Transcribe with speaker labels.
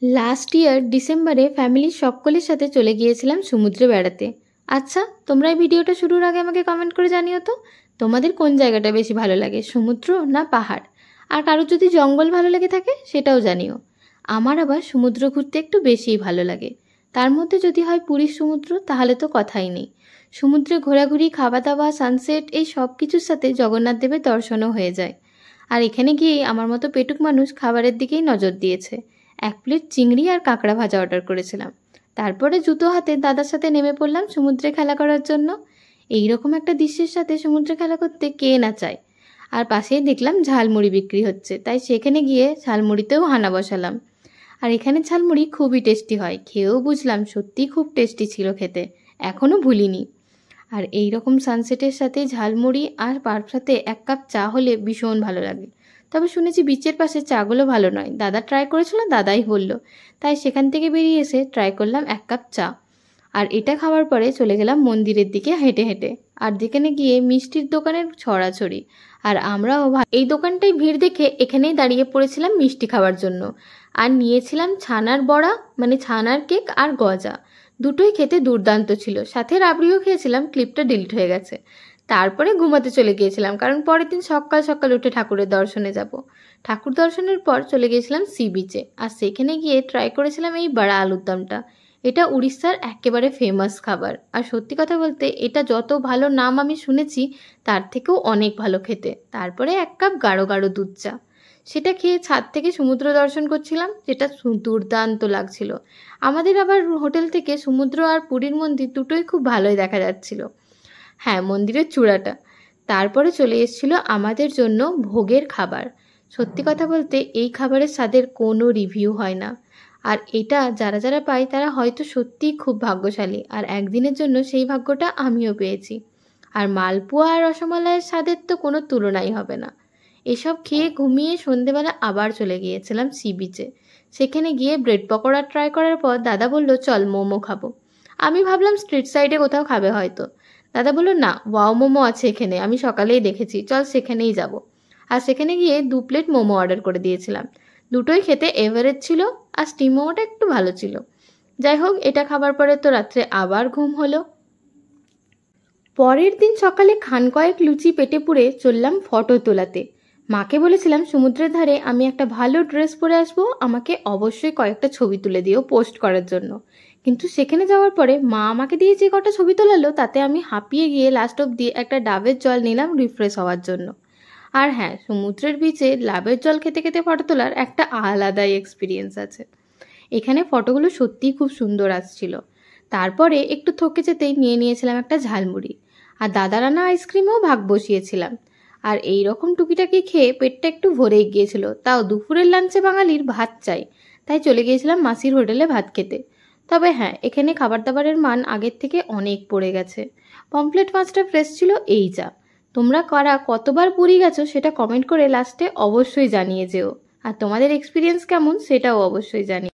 Speaker 1: Last year ডিসেম্বরে ফ্যামিলির সকলের সাথে চলে গিয়েছিলাম সমুদ্রে বেড়াতে। আচ্ছা, তোমরা এই ভিডিওটা শুরুর আগে আমাকে কমেন্ট করে জানিও তো তোমাদের কোন জায়গাটা বেশি ভালো লাগে, সমুদ্র না পাহাড়? আর কারোর যদি জঙ্গল ভালো লেগে থাকে সেটাও জানিও। আমার আবার সমুদ্র ঘুরতে একটু বেশিই ভালো লাগে। তার মধ্যে যদি হয় পুরীর সমুদ্র, তাহলে তো কথাই নেই। সমুদ্রে ঘোরাঘুরি, খাওয়া দাওয়া, সানসেট, এই সব কিছুর সাথে জগন্নাথ দেবের দর্শনও হয়ে যায়। আর এখানে গিয়েই আমার মতো পেটুক মানুষ খাবারের দিকেই নজর দিয়েছে। 1 প্লেট চিংড়ি আর কাঁকড়া ভাজা অর্ডার করেছিলাম। তারপরে জুতো হাতে দাদার সাথে নেমে পড়লাম সমুদ্রে খেলা করার জন্য। এই রকম একটা দৃশ্যের সাথে সমুদ্রে খেলা করতে কে না চায়। আর পাশেই দেখলাম ঝালমুড়ি বিক্রি হচ্ছে, তাই সেখানে গিয়ে ঝালমুড়িতেও হানা বসালাম। আর এখানে ঝালমুড়ি খুবই টেস্টি হয়, খেয়েও বুঝলাম সত্যিই খুব টেস্টি ছিল খেতে, এখনও ভুলিনি। আর এই রকম সানসেটের সাথে ঝালমুড়ি আর তার সাথে 1 কাপ চা হলে ভীষণ ভালো লাগে। তবে শুনেছি বিচের পাশে চাগুলো ভালো নয়, দাদা ট্রাই করেছিল, দাদাই বলল। তাই সেখান থেকে বেরিয়ে এসে ট্রাই করলাম 1 কাপ চা। আর এটা খাওয়ার পরে চলে গেলাম মন্দিরের দিকে হেঁটে হেঁটে। আর যেখানে গিয়ে মিষ্টির দোকানের ছড়াছড়ি। আর আমরাও এই দোকানটায় ভিড় দেখে এখানেই দাঁড়িয়ে পড়েছিলাম মিষ্টি খাওয়ার জন্য। আর নিয়েছিলাম ছানার বড়া, মানে ছানার কেক আর গজা। দুটোই খেতে দুর্দান্ত ছিল, সাথে রাবড়িও খেয়েছিলাম, ক্লিপটা ডিলিট হয়ে গেছে। তারপরে ঘুমাতে চলে গিয়েছিলাম, কারণ পরের দিন সকাল সকাল উঠে ঠাকুরের দর্শনে যাব। ঠাকুর দর্শনের পর চলে গিয়েছিলাম সি বিচে। আর সেখানে গিয়ে ট্রাই করেছিলাম এই বড়া আলুর দমটা। এটা উড়িষ্যার একেবারে ফেমাস খাবার। আর সত্যি কথা বলতে এটা যত ভালো নাম আমি শুনেছি তার থেকেও অনেক ভালো খেতে। তারপরে 1 কাপ গাঢ় গাঢ় দুধ চা, সেটা খেয়ে ছাদ থেকে সমুদ্র দর্শন করছিলাম, যেটা দুর্দান্ত লাগছিল। আমাদের আবার হোটেল থেকে সমুদ্র আর পুরীর মন্দির দুটোই খুব ভালোই দেখা যাচ্ছিল। হ্যাঁ, মন্দিরের চূড়াটা। তারপরে চলে এসেছিল আমাদের জন্য ভোগের খাবার। সত্যি কথা বলতে এই খাবারের স্বাদের কোনো রিভিউ হয় না। আর এটা যারা যারা পায় তারা হয়তো সত্যিই খুব ভাগ্যশালী। আর একদিনের জন্য সেই ভাগ্যটা আমিও পেয়েছি। আর মালপোয়া আর রসমালাইয়ের স্বাদের তো কোনো তুলনাই হবে না। এসব খেয়ে ঘুমিয়ে সন্ধেবেলা আবার চলে গিয়েছিলাম সি বিচে। সেখানে গিয়ে ব্রেড পকোড়া ট্রাই করার পর দাদা বলল, চল মোমো খাবো। আমি ভাবলাম স্ট্রিট সাইডে কোথাও খাবে হয়তো। দাদা বলল, না, ওয়াও মোমো আছে এখানে, আমি সকালেই দেখেছি, চল সেখানেই যাব। আর সেখানে গিয়ে 2 প্লেট মোমো অর্ডার করে দিয়েছিলাম। দুটোই খেতে এভারেজ ছিল, আর স্টিম মোমোটা একটু ভালো ছিল। যাই হোক, এটা খাবার পরে তো রাত্রে আবার ঘুম হলো। পরের দিন সকালে খান কয়েক লুচি পেটে পুরে চললাম ফটো তোলাতে। মাকে বলেছিলাম সমুদ্রের ধারে আমি একটা ভালো ড্রেস পরে আসবো, আমাকে অবশ্যই কয়েকটা ছবি তুলে দিও পোস্ট করার জন্য। কিন্তু সেখানে যাওয়ার পরে মা আমাকে দিয়ে যে কটা ছবি তোলালো তাতে আমি হাঁপিয়ে গিয়ে লাস্ট অব্দি একটা ডাবের জল নিলাম রিফ্রেশ হওয়ার জন্য। আর হ্যাঁ, সমুদ্রের বিচে ডাবের জল খেতে খেতে ফটো তোলার একটা আলাদাই এক্সপিরিয়েন্স আছে। এখানে ফটোগুলো সত্যিই খুব সুন্দর আসছিল। তারপরে একটু থকে যেতেই নিয়েছিলাম একটা ঝালমুড়ি। আর দাদার আনা আইসক্রিমও ভাগ বসিয়েছিলাম। আর এই রকম টুকিটাকি খেয়ে পেটটা একটু ভরেই গিয়েছিল। তাও দুপুরের লাঞ্চে বাঙালির ভাত চাই, তাই চলে গিয়েছিলাম মাসির হোটেলে ভাত খেতে। তবে হ্যাঁ, এখানে খাবার দাবারের মান আগের থেকে অনেক পড়ে গেছে। পমফ্লেট মাছটা ফ্রেশ ছিল, এই যা। তোমরা কারা কতবার পুরী গেছো সেটা কমেন্ট করে লাস্টে অবশ্যই জানিয়ে যেও। আর তোমাদের এক্সপিরিয়েন্স কেমন সেটাও অবশ্যই জানিও।